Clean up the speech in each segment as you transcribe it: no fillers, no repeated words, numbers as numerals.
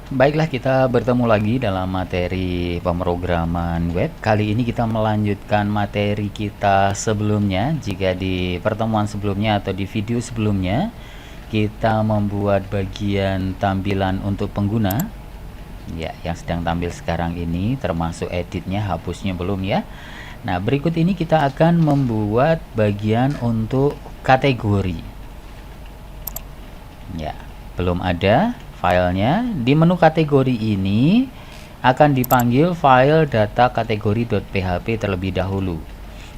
Baiklah, kita bertemu lagi dalam materi pemrograman web. Kali ini kita melanjutkan materi kita sebelumnya. Jika di pertemuan sebelumnya atau di video sebelumnya kita membuat bagian tampilan untuk pengguna, ya, yang sedang tampil sekarang ini, termasuk editnya, hapusnya belum ya. Nah, berikut ini kita akan membuat bagian untuk kategori. Ya, belum ada filenya. Di menu kategori ini akan dipanggil file data kategori.php terlebih dahulu.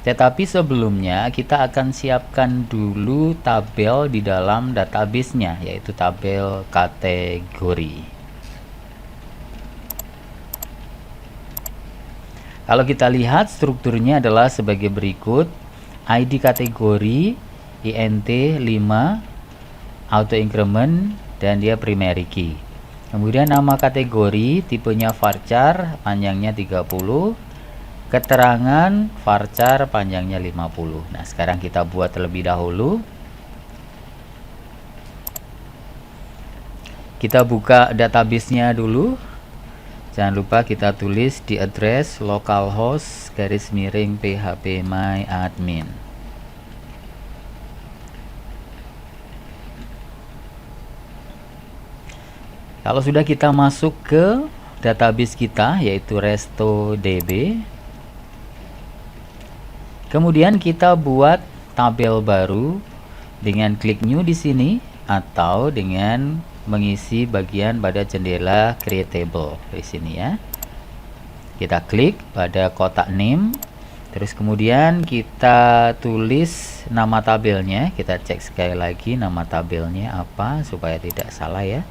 Tetapi sebelumnya kita akan siapkan dulu tabel di dalam database-nya, yaitu tabel kategori. Kalau kita lihat strukturnya adalah sebagai berikut: ID kategori int 5 auto increment dan dia primary key. Kemudian nama kategori tipenya varchar, panjangnya 30. Keterangan varchar panjangnya 50. Nah, sekarang kita buat terlebih dahulu. Kita buka database-nya dulu. Jangan lupa kita tulis di address localhost /phpMyAdmin. Kalau sudah kita masuk ke database kita, yaitu RestoDB, kemudian kita buat tabel baru dengan klik new di sini atau dengan mengisi bagian pada jendela create table di sini ya. Kita klik pada kotak name, terus kemudian kita tulis nama tabelnya. Kita cek sekali lagi nama tabelnya apa supaya tidak salah ya.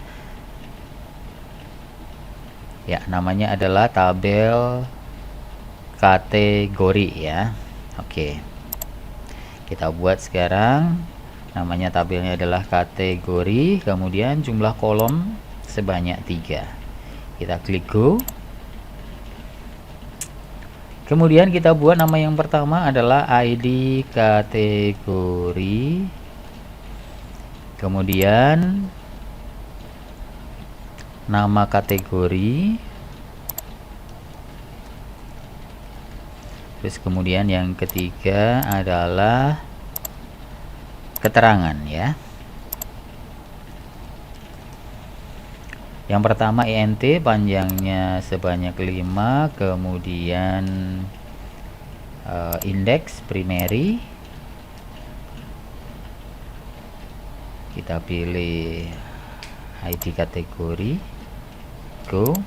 Ya, namanya adalah tabel kategori ya. Oke, kita buat sekarang. Namanya tabelnya adalah kategori, kemudian jumlah kolom sebanyak 3. Kita klik go. Kemudian kita buat nama yang pertama adalah ID kategori. Kemudian nama kategori. Terus kemudian yang ketiga adalah keterangan ya. Yang pertama int panjangnya sebanyak 5, kemudian index primary. Kita pilih ID kategori, go.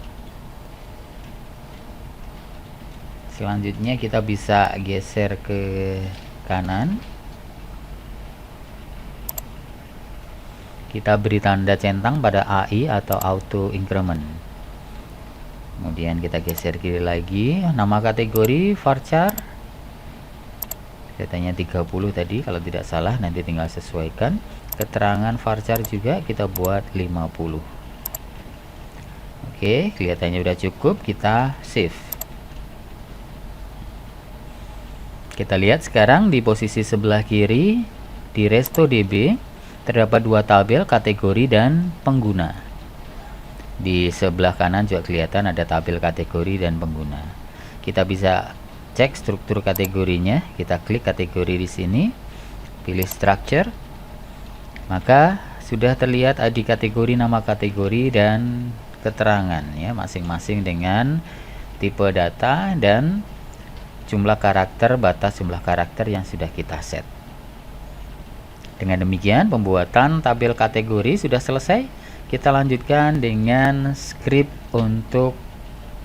Selanjutnya kita bisa geser ke kanan. Kita beri tanda centang pada AI atau auto increment. Kemudian kita geser kiri lagi. Nama kategori varchar, katanya 30 tadi kalau tidak salah, nanti tinggal sesuaikan. Keterangan varchar juga kita buat 50. Oke, kelihatannya udah cukup. Kita save. Kita lihat sekarang di posisi sebelah kiri di RestoDB terdapat 2 tabel, kategori dan pengguna. Di sebelah kanan juga kelihatan ada tabel kategori dan pengguna. Kita bisa cek struktur kategorinya. Kita klik kategori di sini, pilih structure, maka sudah terlihat ID kategori, nama kategori dan keterangan ya, masing-masing dengan tipe data dan jumlah karakter, batas jumlah karakter yang sudah kita set. Dengan demikian pembuatan tabel kategori sudah selesai. Kita lanjutkan dengan script untuk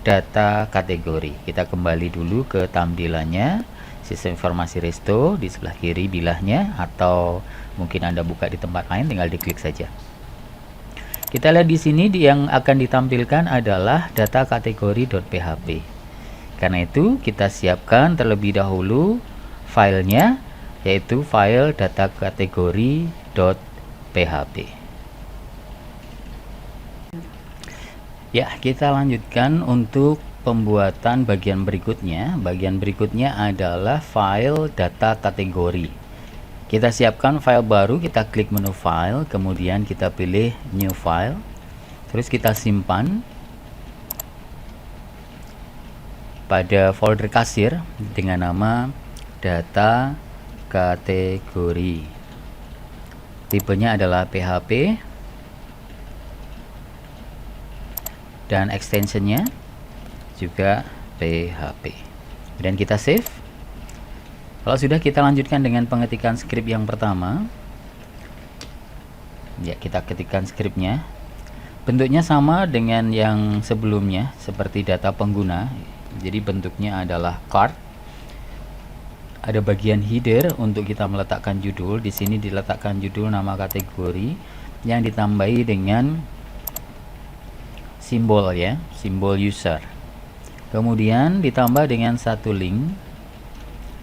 data kategori. Kita kembali dulu ke tampilannya, sistem informasi Resto di sebelah kiri bilahnya, atau mungkin Anda buka di tempat lain, tinggal diklik saja. Kita lihat di sini yang akan ditampilkan adalah data kategori.php. Karena itu kita siapkan terlebih dahulu filenya, yaitu file data kategori.php. Ya, kita lanjutkan untuk pembuatan bagian berikutnya. Bagian berikutnya adalah file data kategori. Kita siapkan file baru, kita klik menu file, kemudian kita pilih new file. Terus kita simpan pada folder kasir dengan nama data kategori. Tipenya adalah PHP dan extensionnya juga PHP. Kemudian kita save. Kalau sudah, kita lanjutkan dengan pengetikan skrip yang pertama. Ya, kita ketikkan skripnya. Bentuknya sama dengan yang sebelumnya, seperti data pengguna. Jadi bentuknya adalah card. Ada bagian header untuk kita meletakkan judul. Di sini diletakkan judul, nama kategori yang ditambahi dengan simbol ya, simbol user. Kemudian ditambah dengan satu link,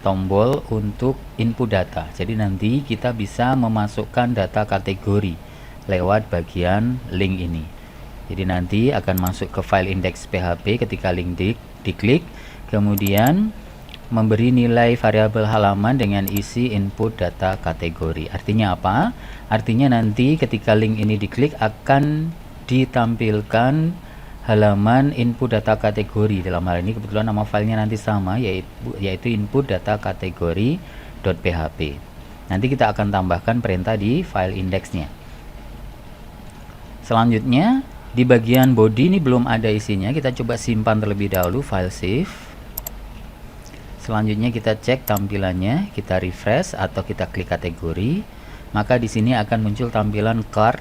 tombol untuk input data. Jadi nanti kita bisa memasukkan data kategori lewat bagian link ini. Jadi nanti akan masuk ke file index PHP ketika link diklik, kemudian memberi nilai variabel halaman dengan isi input data kategori. Artinya apa? Artinya nanti ketika link ini diklik akan ditampilkan halaman input data kategori. Dalam hal ini kebetulan nama filenya nanti sama, yaitu input data kategori.php. Nanti kita akan tambahkan perintah di file indexnya. Selanjutnya di bagian body ini belum ada isinya, kita coba simpan terlebih dahulu, file save. Selanjutnya kita cek tampilannya, kita refresh atau kita klik kategori, maka di sini akan muncul tampilan card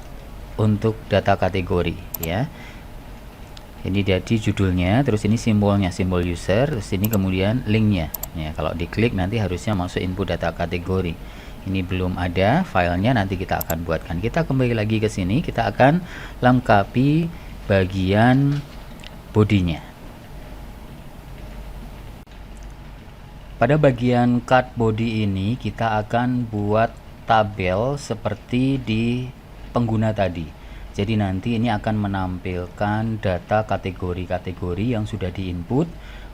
untuk data kategori ya. Ini jadi judulnya, terus ini simbolnya, simbol user, terus ini kemudian linknya ya. Kalau diklik nanti harusnya masuk input data kategori. Ini belum ada filenya, nanti kita akan buatkan. Kita kembali lagi ke sini, kita akan lengkapi bagian bodinya. Pada bagian card body ini kita akan buat tabel seperti di pengguna tadi. Jadi nanti ini akan menampilkan data kategori-kategori yang sudah diinput.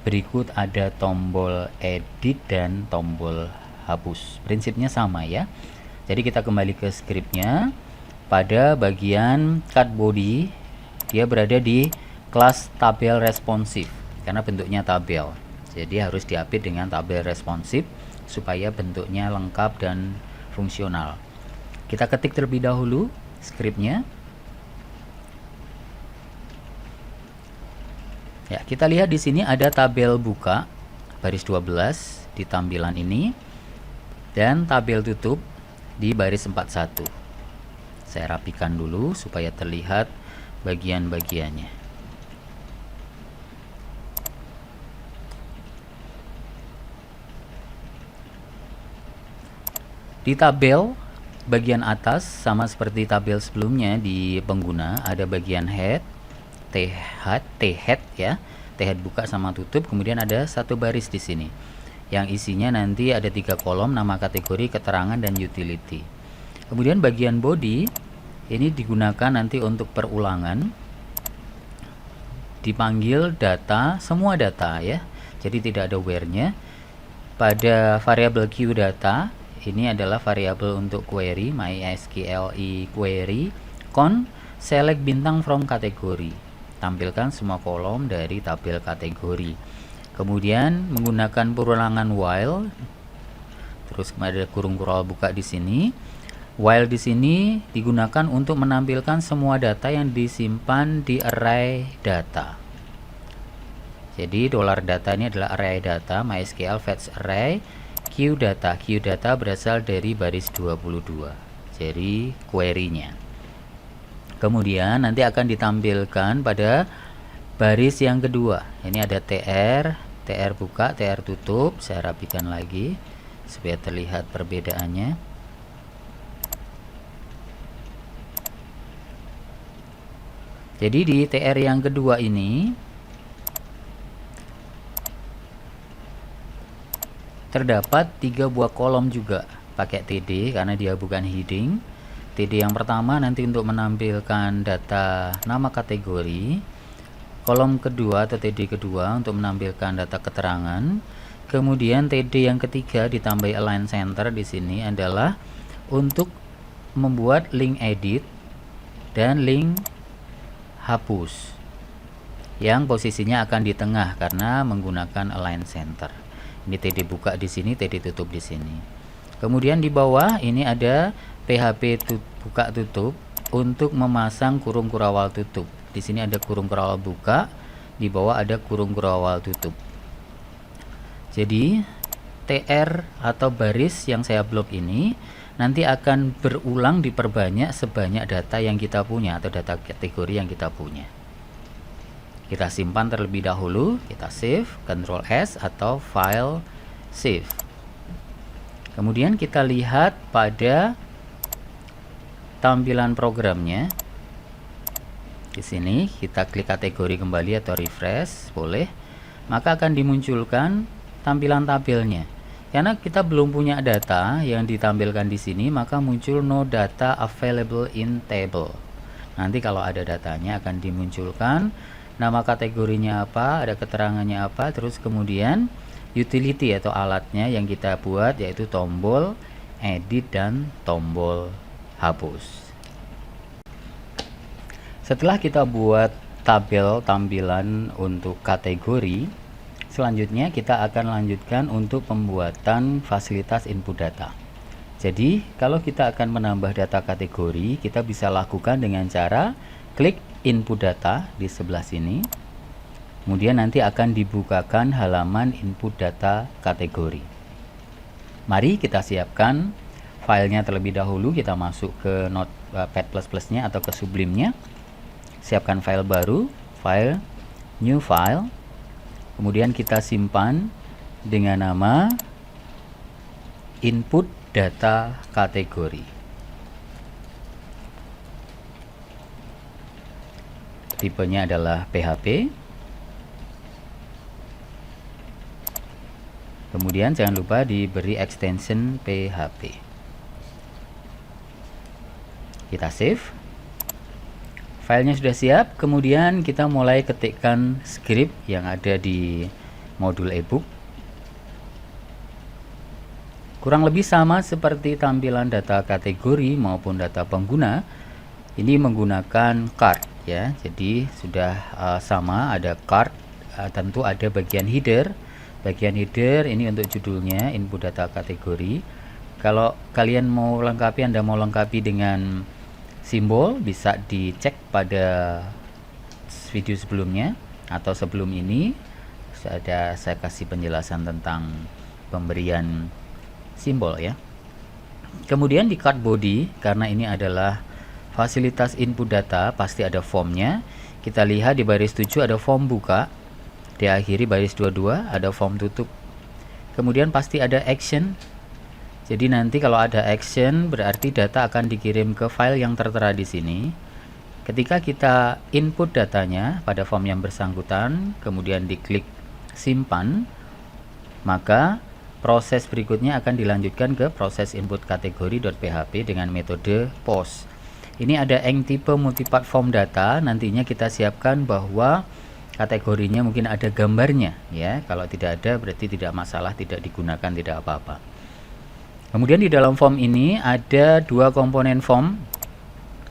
Berikut ada tombol edit dan tombol hapus. Prinsipnya sama ya. Jadi kita kembali ke skripnya. Pada bagian card body, dia berada di kelas tabel responsif karena bentuknya tabel. Jadi harus diupdate dengan tabel responsif supaya bentuknya lengkap dan fungsional. Kita ketik terlebih dahulu skripnya. Ya, kita lihat di sini ada tabel buka baris 12 di tampilan ini dan tabel tutup di baris 41. Saya rapikan dulu supaya terlihat bagian-bagiannya. Di tabel bagian atas sama seperti tabel sebelumnya di pengguna, ada bagian head, T-head ya, T-head buka sama tutup, kemudian ada satu baris di sini yang isinya nanti ada 3 kolom, nama kategori, keterangan, dan utility. Kemudian bagian body ini digunakan nanti untuk perulangan, dipanggil data, semua data ya, jadi tidak ada where-nya. Pada variabel QData ini adalah variabel untuk query, MySQL query, select bintang from kategori, tampilkan semua kolom dari tabel kategori. Kemudian menggunakan perulangan while, terus ada kurung kurung buka di sini. While di sini digunakan untuk menampilkan semua data yang disimpan di array data. Jadi $data ini adalah array data, MySQL fetch array, QData. QData berasal dari baris 22. Jadi query-nya. Kemudian nanti akan ditampilkan pada baris yang kedua. Ini ada TR buka, TR tutup. Saya rapikan lagi supaya terlihat perbedaannya. Jadi di TR yang kedua ini terdapat 3 buah kolom juga pakai TD karena dia bukan heading. TD yang pertama nanti untuk menampilkan data nama kategori, kolom kedua atau TD kedua untuk menampilkan data keterangan, kemudian TD yang ketiga ditambah align center di sini adalah untuk membuat link edit dan link hapus, yang posisinya akan di tengah karena menggunakan align center. Ini TD buka di sini, TD tutup di sini. Kemudian di bawah ini ada PHP buka tutup untuk memasang kurung kurawal tutup. Di sini ada kurung kurawal buka, di bawah ada kurung kurawal tutup. Jadi TR atau baris yang saya blok ini nanti akan berulang diperbanyak sebanyak data yang kita punya atau data kategori yang kita punya. Kita simpan terlebih dahulu, kita save, Ctrl S atau file save. Kemudian kita lihat pada tampilan programnya. Di sini kita klik kategori kembali atau refresh, boleh. Maka akan dimunculkan tampilan tabelnya. Karena kita belum punya data yang ditampilkan di sini, maka muncul no data available in table. Nanti kalau ada datanya akan dimunculkan nama kategorinya apa, ada keterangannya apa, terus kemudian utility atau alatnya yang kita buat yaitu tombol edit dan tombol hapus. Setelah kita buat tabel tampilan untuk kategori, selanjutnya kita akan lanjutkan untuk pembuatan fasilitas input data. Jadi kalau kita akan menambah data kategori, kita bisa lakukan dengan cara klik input data di sebelah sini, kemudian nanti akan dibukakan halaman input data kategori. Mari kita siapkan filenya terlebih dahulu. Kita masuk ke Notepad++ nya atau ke Sublime-nya, siapkan file baru, file, new file, kemudian kita simpan dengan nama input data kategori. Tipenya adalah PHP. Kemudian jangan lupa diberi extension PHP. Kita save. Filenya sudah siap. Kemudian kita mulai ketikkan script yang ada di modul ebook. Kurang lebih sama seperti tampilan data kategori maupun data pengguna. Ini menggunakan card ya. Jadi sudah sama, ada card, tentu ada bagian header. Bagian header ini untuk judulnya input data kategori. Kalau kalian mau lengkapi, Anda mau lengkapi dengan simbol, bisa dicek pada video sebelumnya atau sebelum ini saya kasih penjelasan tentang pemberian simbol ya. Kemudian di card body, karena ini adalah fasilitas input data, pasti ada formnya. Kita lihat di baris 7 ada form buka, diakhiri baris 22 ada form tutup. Kemudian pasti ada action. Jadi nanti kalau ada action berarti data akan dikirim ke file yang tertera di sini. Ketika kita input datanya pada form yang bersangkutan, kemudian diklik simpan, maka proses berikutnya akan dilanjutkan ke proses input kategori.php dengan metode post. Ini ada eng tipe multipart form data, nantinya kita siapkan bahwa kategorinya mungkin ada gambarnya ya. Kalau tidak ada berarti tidak masalah, tidak digunakan, tidak apa-apa. Kemudian di dalam form ini ada dua komponen form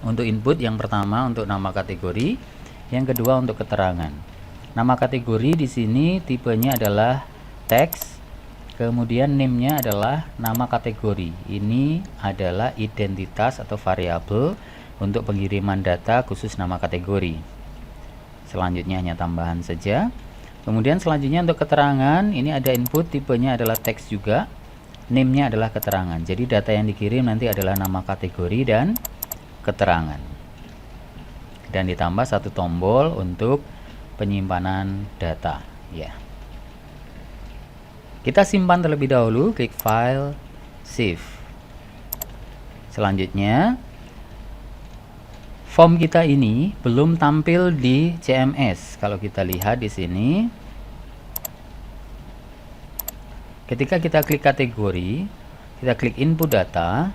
untuk input. Yang pertama untuk nama kategori, yang kedua untuk keterangan. Nama kategori di sini tipenya adalah teks, kemudian name-nya adalah nama kategori. Ini adalah identitas atau variabel untuk pengiriman data khusus nama kategori. Selanjutnya hanya tambahan saja. Kemudian selanjutnya untuk keterangan, ini ada input tipenya adalah teks juga, name-nya adalah keterangan. Jadi data yang dikirim nanti adalah nama kategori dan keterangan. Dan ditambah satu tombol untuk penyimpanan data ya. Kita simpan terlebih dahulu, klik file, save. Selanjutnya form kita ini belum tampil di CMS. Kalau kita lihat di sini, ketika kita klik kategori, kita klik input data,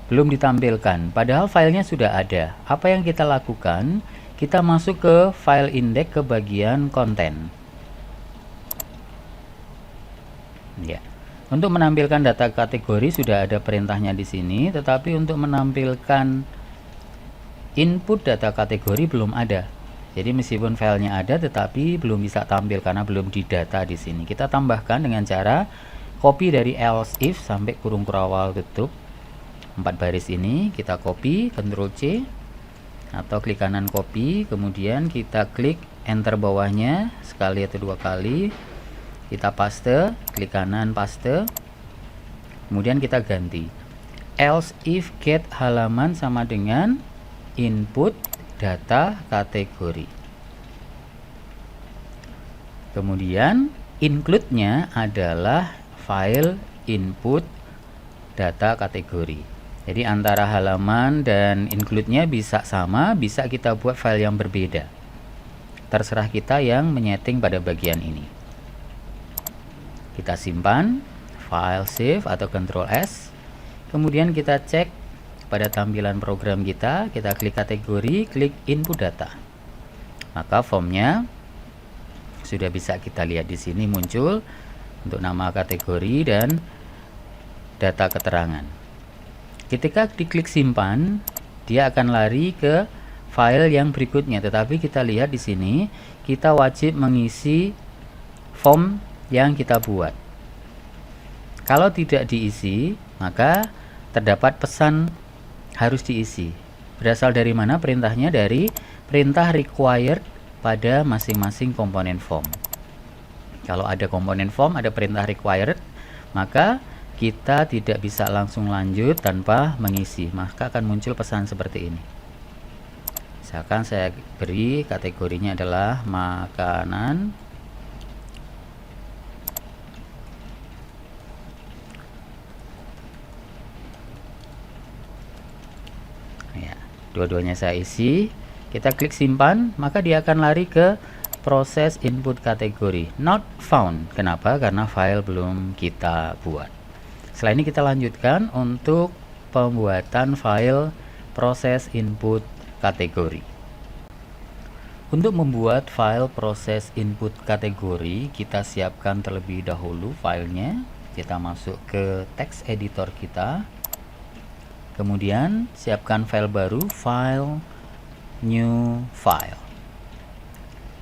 belum ditampilkan. Padahal filenya sudah ada. Apa yang kita lakukan? Kita masuk ke file index ke bagian konten. Ya. Untuk menampilkan data kategori sudah ada perintahnya di sini, tetapi untuk menampilkan input data kategori belum ada. Jadi meskipun filenya ada tetapi belum bisa tampil karena belum didata di sini. Kita tambahkan dengan cara copy dari else if sampai kurung kurawal tutup. 4 baris ini kita copy, Ctrl C atau klik kanan copy, kemudian kita klik enter bawahnya sekali atau 2 kali. Kita paste, klik kanan paste. Kemudian kita ganti. Else if get halaman sama dengan input data kategori. Kemudian include-nya adalah file input data kategori. Jadi antara halaman dan include-nya bisa sama, bisa kita buat file yang berbeda. Terserah kita yang menyeting pada bagian ini. Kita simpan, file save atau Ctrl S. Kemudian kita cek pada tampilan program kita klik kategori, klik input data. Maka formnya sudah bisa kita lihat di sini muncul untuk nama kategori dan data keterangan. Ketika diklik simpan, dia akan lari ke file yang berikutnya. Tetapi kita lihat di sini, kita wajib mengisi form yang kita buat. Kalau tidak diisi, maka terdapat pesan harus diisi. Berasal dari mana perintahnya? Dari perintah required pada masing-masing komponen form. Kalau ada komponen form, ada perintah required, maka kita tidak bisa langsung lanjut tanpa mengisi, maka akan muncul pesan seperti ini. Misalkan saya beri kategorinya adalah makanan. Dua-duanya saya isi, kita klik simpan, maka dia akan lari ke proses input kategori not found. Kenapa? Karena file belum kita buat. Setelah ini kita lanjutkan untuk pembuatan file proses input kategori. Untuk membuat file proses input kategori, kita siapkan terlebih dahulu filenya. Kita masuk ke text editor kita. Kemudian siapkan file baru, file, new file.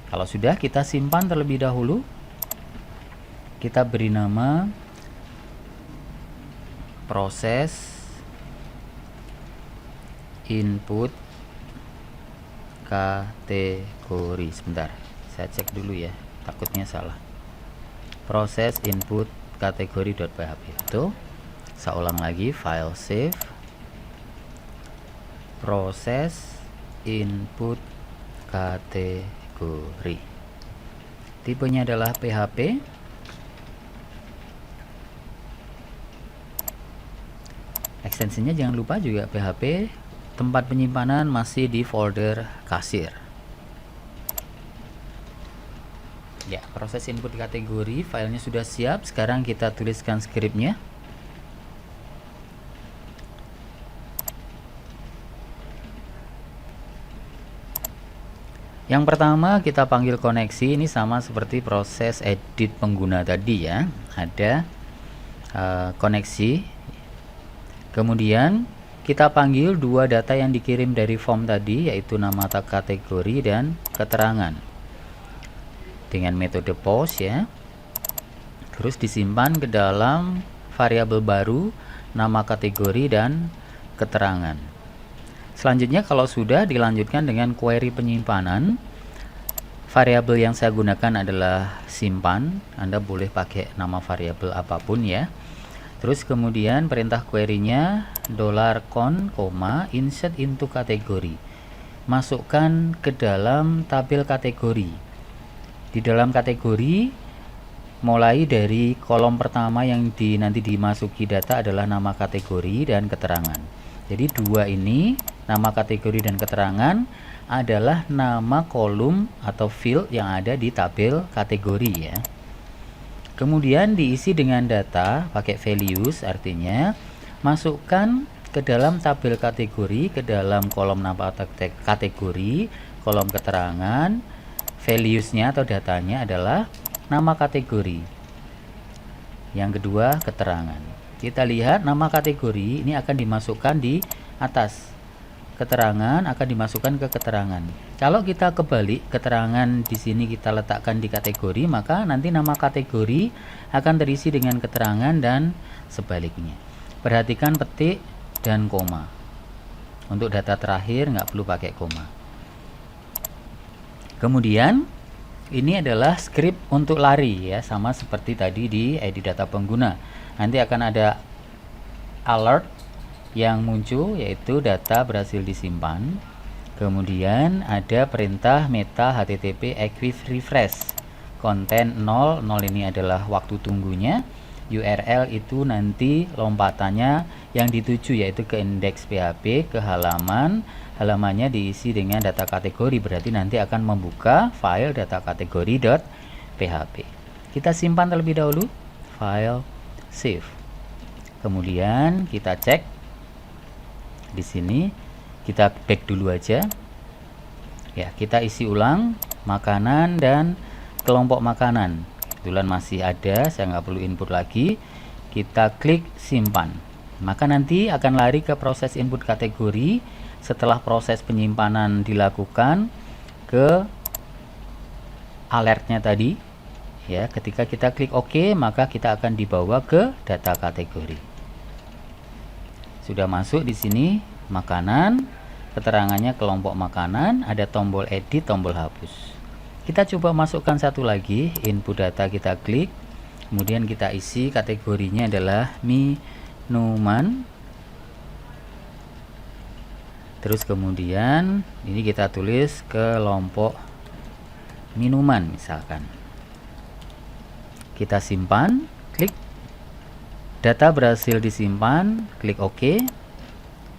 Kalau sudah, kita simpan terlebih dahulu. Kita beri nama proses input kategori. Sebentar, saya cek dulu ya, takutnya salah. Proses input kategori.php itu. Saya ulang lagi, file save, proses input kategori. Tipenya adalah PHP. Ekstensinya jangan lupa juga PHP. Tempat penyimpanan masih di folder kasir. Ya, proses input kategori filenya sudah siap. Sekarang kita tuliskan skripnya. Yang pertama kita panggil koneksi, ini sama seperti proses edit pengguna tadi ya. Ada koneksi. Kemudian kita panggil dua data yang dikirim dari form tadi, yaitu nama kategori dan keterangan. Dengan metode post ya. Terus disimpan ke dalam variabel baru, nama kategori dan keterangan. Selanjutnya kalau sudah, dilanjutkan dengan query penyimpanan. Variabel yang saya gunakan adalah simpan. Anda boleh pakai nama variabel apapun ya. Terus kemudian perintah query-nya $con, insert into kategori. Masukkan ke dalam tabel kategori. Di dalam kategori, mulai dari kolom pertama yang nanti dimasuki data adalah nama kategori dan keterangan. Jadi dua ini, nama kategori dan keterangan, adalah nama kolom atau field yang ada di tabel kategori ya. Kemudian diisi dengan data pakai values, artinya masukkan ke dalam tabel kategori, ke dalam kolom nama kategori, kolom keterangan, values-nya atau datanya adalah nama kategori. Yang kedua, keterangan. Kita lihat nama kategori ini akan dimasukkan di atas. keterangan akan dimasukkan ke keterangan. Kalau kita kebalik, keterangan di sini kita letakkan di kategori, maka nanti nama kategori akan terisi dengan keterangan dan sebaliknya. Perhatikan petik dan koma. Untuk data terakhir nggak perlu pakai koma. Kemudian ini adalah script untuk lari ya, sama seperti tadi di edit data pengguna. Nanti akan ada alert yang muncul yaitu data berhasil disimpan. Kemudian ada perintah meta http equif refresh. Konten 0 ini adalah waktu tunggunya. URL itu nanti lompatannya yang dituju yaitu ke indeks PHP, ke halaman. Halamannya diisi dengan data kategori, berarti nanti akan membuka file data kategori.php. Kita simpan terlebih dahulu, file save. Kemudian kita cek di sini, kita back dulu aja ya, kita isi ulang makanan dan kelompok makanan. Kebetulan masih ada, saya nggak perlu input lagi. Kita klik simpan, maka nanti akan lari ke proses input kategori. Setelah proses penyimpanan dilakukan, ke alertnya tadi ya, ketika kita klik OK, maka kita akan dibawa ke data kategori. Sudah masuk di sini makanan, keterangannya kelompok makanan, ada tombol edit, tombol hapus. Kita coba masukkan satu lagi, input data kita klik, kemudian kita isi kategorinya adalah minuman. Terus kemudian ini kita tulis kelompok minuman misalkan. Kita simpan, klik data berhasil disimpan, klik OK.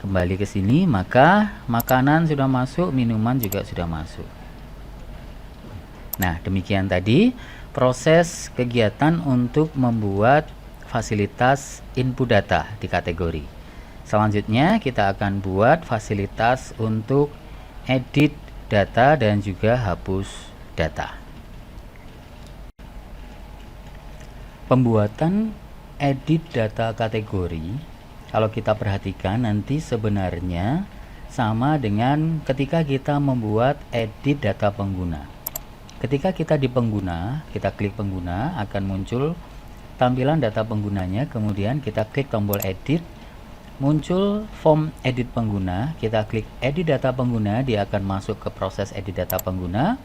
Kembali ke sini, maka makanan sudah masuk, minuman juga sudah masuk. Nah, demikian tadi proses kegiatan untuk membuat fasilitas input data di kategori. Selanjutnya kita akan buat fasilitas untuk edit data dan juga hapus data. Pembuatan edit data kategori, kalau kita perhatikan nanti sebenarnya sama dengan ketika kita membuat edit data pengguna. Ketika kita di pengguna, kita klik pengguna, akan muncul tampilan data penggunanya, kemudian kita klik tombol edit, muncul form edit pengguna, kita klik edit data pengguna, dia akan masuk ke proses edit data pengguna,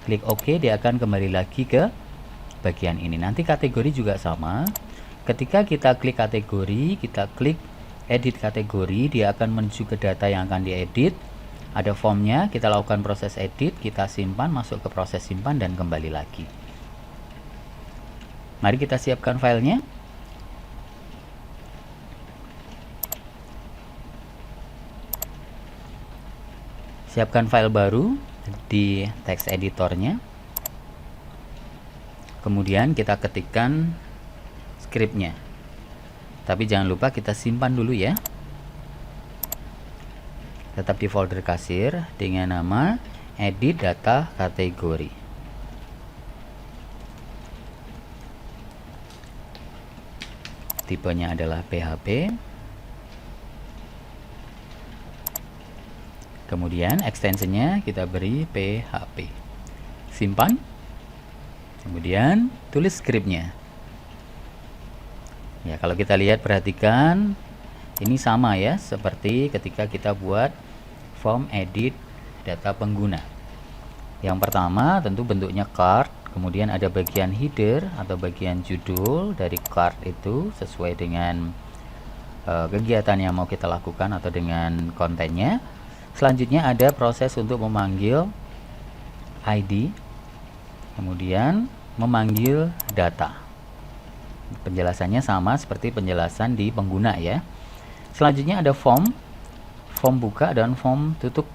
klik OK, dia akan kembali lagi ke bagian ini. Nanti kategori juga sama. Ketika kita klik kategori, kita klik edit kategori, dia akan menuju ke data yang akan diedit. Ada formnya, kita lakukan proses edit, kita simpan, masuk ke proses simpan dan kembali lagi. Mari kita siapkan filenya. Siapkan file baru di text editornya. Kemudian kita ketikkan scriptnya, tapi jangan lupa kita simpan dulu ya, tetap di folder kasir dengan nama edit data kategori. Tipenya adalah PHP, kemudian ekstensinya kita beri PHP, simpan, kemudian tulis scriptnya. Ya, kalau kita lihat, perhatikan ini sama ya seperti ketika kita buat form edit data pengguna. Yang pertama tentu bentuknya card, kemudian ada bagian header atau bagian judul dari card itu sesuai dengan kegiatan yang mau kita lakukan atau dengan kontennya. Selanjutnya ada proses untuk memanggil ID, kemudian memanggil data. Penjelasannya sama seperti penjelasan di pengguna ya. Selanjutnya ada form buka dan form tutup.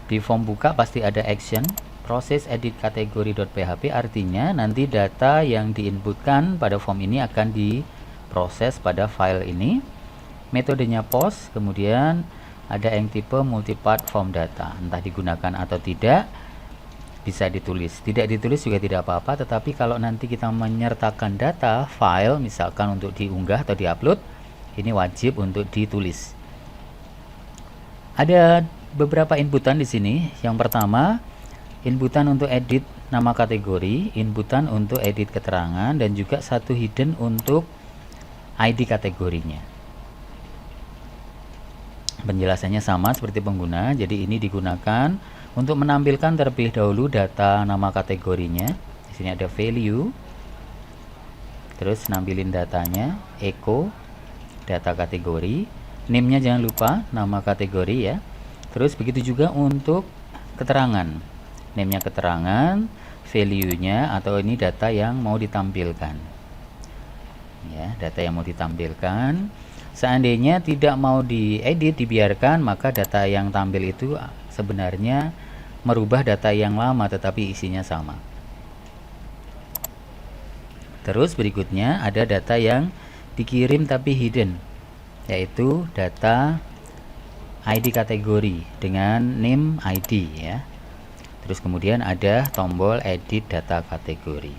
Di form buka pasti ada action, proses edit kategori.php, artinya nanti data yang diinputkan pada form ini akan diproses pada file ini. Metodenya post, kemudian ada yang tipe multipart form data, entah digunakan atau tidak. Bisa ditulis, tidak ditulis juga tidak apa-apa, tetapi kalau nanti kita menyertakan data file misalkan untuk diunggah atau diupload, ini wajib untuk ditulis. Ada beberapa inputan di sini. Yang pertama, inputan untuk edit nama kategori, inputan untuk edit keterangan, dan juga satu hidden untuk ID kategorinya. Penjelasannya sama seperti pengguna, jadi ini digunakan untuk menampilkan terlebih dahulu data nama kategorinya. Di sini ada value, terus nampilin datanya, echo, data kategori, name-nya jangan lupa, nama kategori ya. Terus begitu juga untuk keterangan, name-nya keterangan, value-nya atau ini data yang mau ditampilkan. Ya, data yang mau ditampilkan. Seandainya tidak mau diedit, dibiarkan, maka data yang tampil itu sebenarnya merubah data yang lama tetapi isinya sama. Terus berikutnya ada data yang dikirim tapi hidden, yaitu data ID kategori dengan name ID ya. Terus kemudian ada tombol edit data kategori.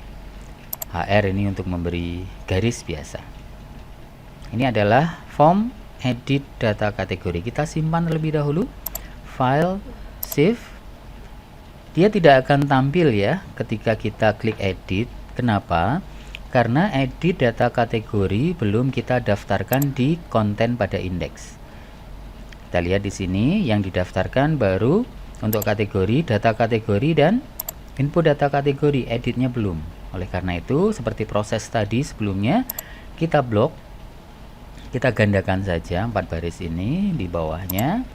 HR ini untuk memberi garis biasa. Ini adalah form edit data kategori. Kita simpan terlebih dahulu. File, save. Dia tidak akan tampil ya ketika kita klik edit. Kenapa? Karena edit data kategori belum kita daftarkan di konten pada indeks. Kita lihat di sini yang didaftarkan baru untuk kategori, data kategori, dan input data kategori. Editnya belum. Oleh karena itu, seperti proses tadi sebelumnya, kita blok. Kita gandakan saja 4 baris ini di bawahnya.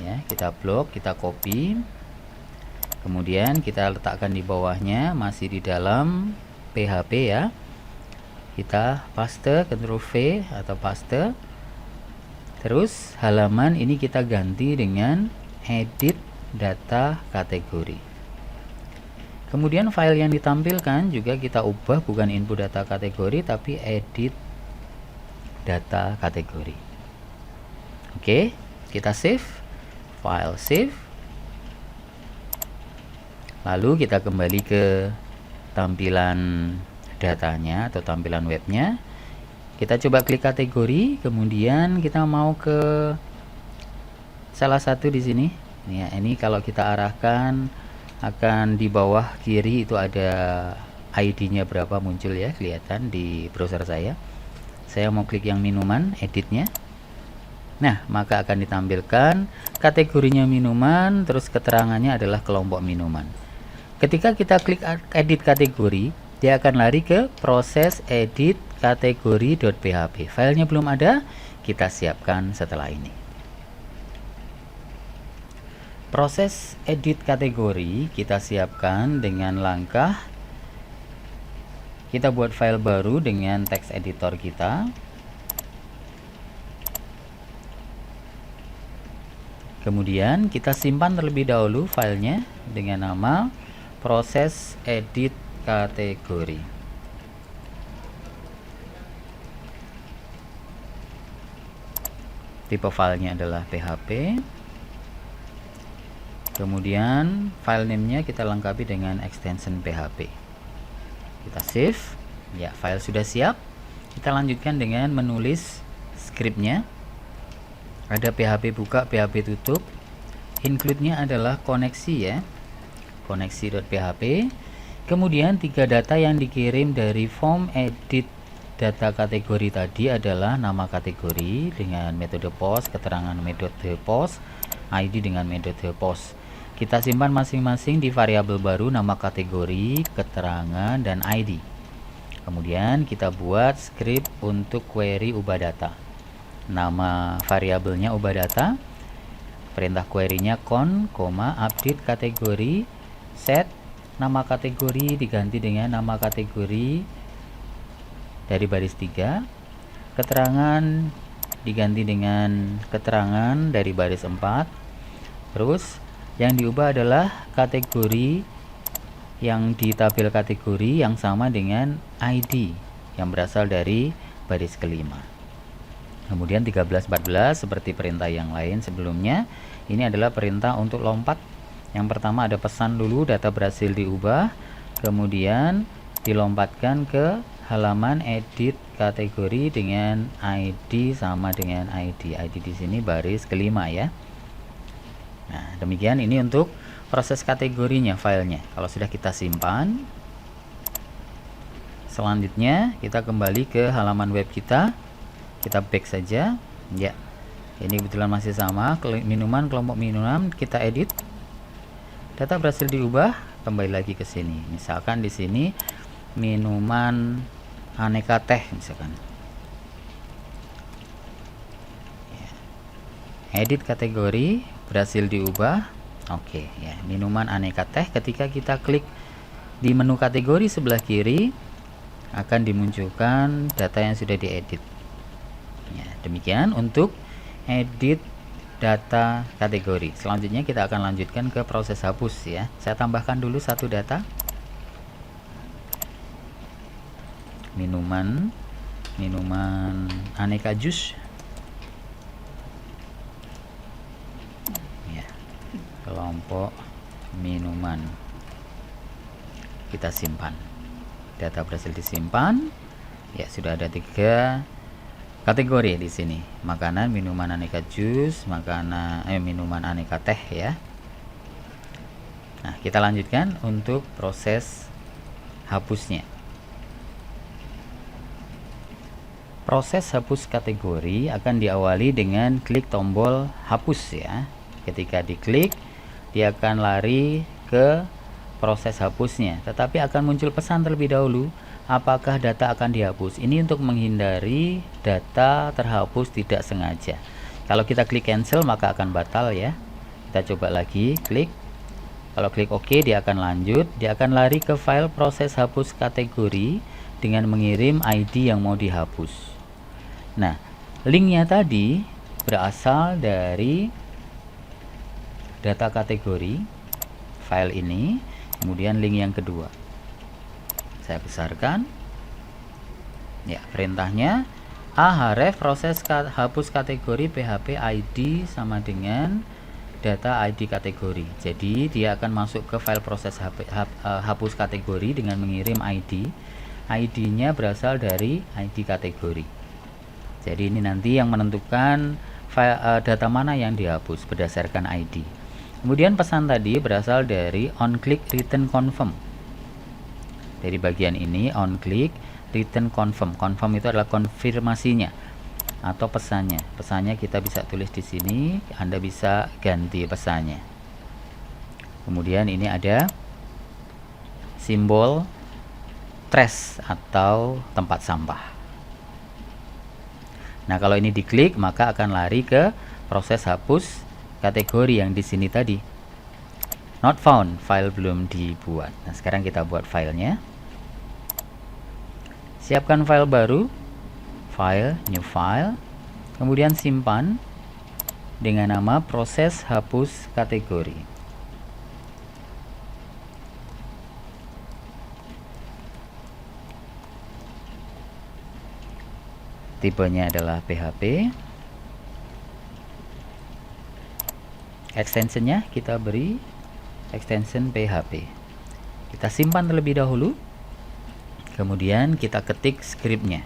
Ya, kita blok, kita copy. Kemudian kita letakkan di bawahnya, masih di dalam PHP ya. Kita paste, Ctrl V atau paste. Terus halaman ini kita ganti dengan edit data kategori. Kemudian file yang ditampilkan juga kita ubah, bukan input data kategori tapi edit data kategori. Oke, kita save, file save. Lalu kita kembali ke tampilan datanya atau tampilan webnya. Kita coba klik kategori, kemudian kita mau ke salah satu di sini. Ya, ini kalau kita arahkan akan di bawah kiri itu ada ID-nya berapa muncul ya, kelihatan di browser saya. Saya mau klik yang minuman, editnya. Nah, maka akan ditampilkan kategorinya minuman, terus keterangannya adalah kelompok minuman. Ketika kita klik edit kategori, dia akan lari ke proses edit kategori.php. Filenya belum ada, kita siapkan setelah ini. Proses edit kategori kita siapkan dengan langkah kita buat file baru dengan text editor kita. Kemudian kita simpan terlebih dahulu filenya dengan nama proses edit kategori. Tipe filenya adalah PHP. Kemudian file name-nya kita lengkapi dengan extension PHP. Kita save. Ya, file sudah siap. Kita lanjutkan dengan menulis scriptnya. Ada PHP buka, PHP tutup. Include-nya adalah koneksi ya. Koneksi.php. Kemudian 3 data yang dikirim dari form edit data kategori tadi adalah nama kategori dengan metode post, keterangan metode post, ID dengan metode post. Kita simpan masing-masing di variabel baru nama kategori, keterangan, dan ID. Kemudian kita buat script untuk query ubah data. Nama variabelnya ubah data. Perintah query-nya con, update kategori, set nama kategori diganti dengan nama kategori dari baris 3. Keterangan diganti dengan keterangan dari baris 4. Terus yang diubah adalah kategori yang di tabel kategori yang sama dengan ID yang berasal dari baris kelima. Kemudian 13-14 seperti perintah yang lain sebelumnya. Ini adalah perintah untuk lompat. Yang pertama ada pesan dulu, data berhasil diubah, kemudian dilompatkan ke halaman edit kategori dengan ID sama dengan ID. ID di sini baris kelima ya. Nah, demikian ini untuk proses kategorinya filenya. Kalau sudah kita simpan, selanjutnya kita kembali ke halaman web kita. Kita back saja. Ya. Ini kebetulan masih sama, minuman, kelompok minuman, kita edit. Data berhasil diubah, kembali lagi ke sini. Misalkan di sini minuman aneka teh misalkan. Ya. Edit kategori berhasil diubah. Oke, ya, minuman aneka teh. Ketika kita klik di menu kategori sebelah kiri, akan dimunculkan data yang sudah diedit. Ya, demikian untuk edit data kategori. Selanjutnya kita akan lanjutkan ke proses hapus ya. Saya tambahkan dulu satu data. Minuman aneka jus. Ya. Kelompok minuman. Kita simpan. Data berhasil disimpan. Ya, sudah ada 3 kategori di sini. Makanan, minuman aneka jus, minuman aneka teh ya. Nah, kita lanjutkan untuk proses hapusnya. Proses hapus kategori akan diawali dengan klik tombol hapus ya. Ketika diklik, dia akan lari ke proses hapusnya, tetapi akan muncul pesan terlebih dahulu apakah data akan dihapus. Ini untuk menghindari data terhapus tidak sengaja. Kalau kita klik cancel maka akan batal ya. Kita coba lagi klik. Kalau klik OK, dia akan lanjut. Dia akan lari ke file proses hapus kategori dengan mengirim ID yang mau dihapus. Nah, linknya tadi berasal dari data kategori file ini. Kemudian link yang kedua saya besarkan ya. Perintahnya href proses hapus kategori php ID sama dengan data ID kategori. Jadi dia akan masuk ke file proses hapus kategori dengan mengirim ID. ID-nya berasal dari ID kategori. Jadi ini nanti yang menentukan file, data mana yang dihapus berdasarkan ID. Kemudian pesan tadi berasal dari onClick return confirm. Dari bagian ini onClick return confirm. Confirm itu adalah konfirmasinya atau pesannya. Pesannya kita bisa tulis di sini, Anda bisa ganti pesannya. Kemudian ini ada simbol trash atau tempat sampah. Nah, kalau ini diklik maka akan lari ke proses hapus kategori yang di sini tadi. Not found, file belum dibuat. Nah, sekarang kita buat filenya. Siapkan file baru, file, new file, kemudian simpan dengan nama proses hapus kategori. Tipenya adalah PHP. Extensionnya kita beri extension PHP. Kita simpan terlebih dahulu. Kemudian kita ketik skripnya.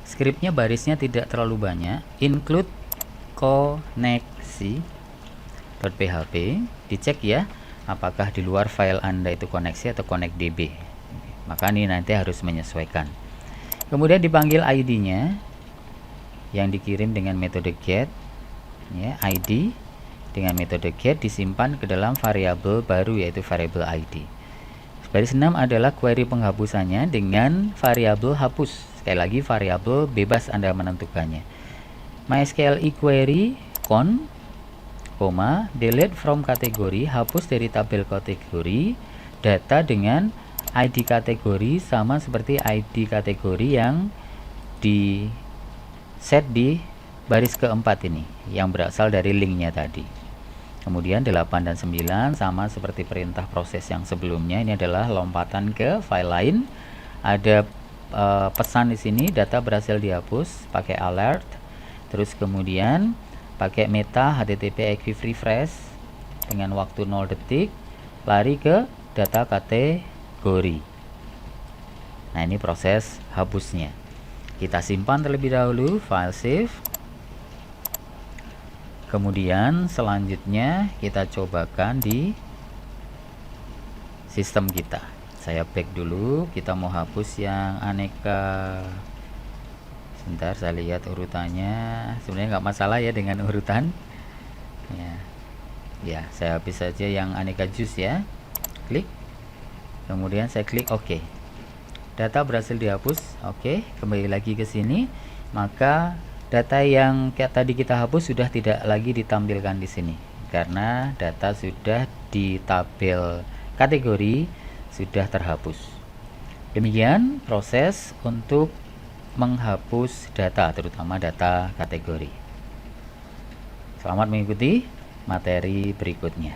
Skripnya barisnya tidak terlalu banyak. Include koneksi.php. Dicek ya, apakah di luar file Anda itu koneksi atau connect.db. Maka ini nanti harus menyesuaikan. Kemudian dipanggil ID-nya yang dikirim dengan metode get. Ya, ID dengan metode get disimpan ke dalam variabel baru yaitu variabel ID. Baris 6 adalah query penghapusannya dengan variabel hapus. Sekali lagi variabel bebas Anda menentukannya. MySQL query con, delete from kategori, hapus dari tabel kategori, data dengan ID kategori sama seperti ID kategori yang di set di baris keempat ini yang berasal dari linknya tadi. Kemudian 8 dan 9 sama seperti perintah proses yang sebelumnya. Ini adalah lompatan ke file lain. Ada pesan di sini, data berhasil dihapus pakai alert. Terus kemudian pakai meta http equiv refresh dengan waktu 0 detik lari ke data kategori. Nah, ini proses hapusnya. Kita simpan terlebih dahulu, file save. Kemudian selanjutnya kita cobakan di sistem kita. Saya back dulu, kita mau hapus yang aneka. Sebentar, saya lihat urutannya. Sebenarnya nggak masalah ya dengan urutan. Ya, saya hapus saja yang aneka jus ya. Klik. Kemudian saya klik OK. Data berhasil dihapus. Oke, kembali lagi ke sini. Maka data yang kayak tadi kita hapus sudah tidak lagi ditampilkan di sini karena data sudah di tabel kategori sudah terhapus. Demikian proses untuk menghapus data, terutama data kategori. Selamat mengikuti materi berikutnya.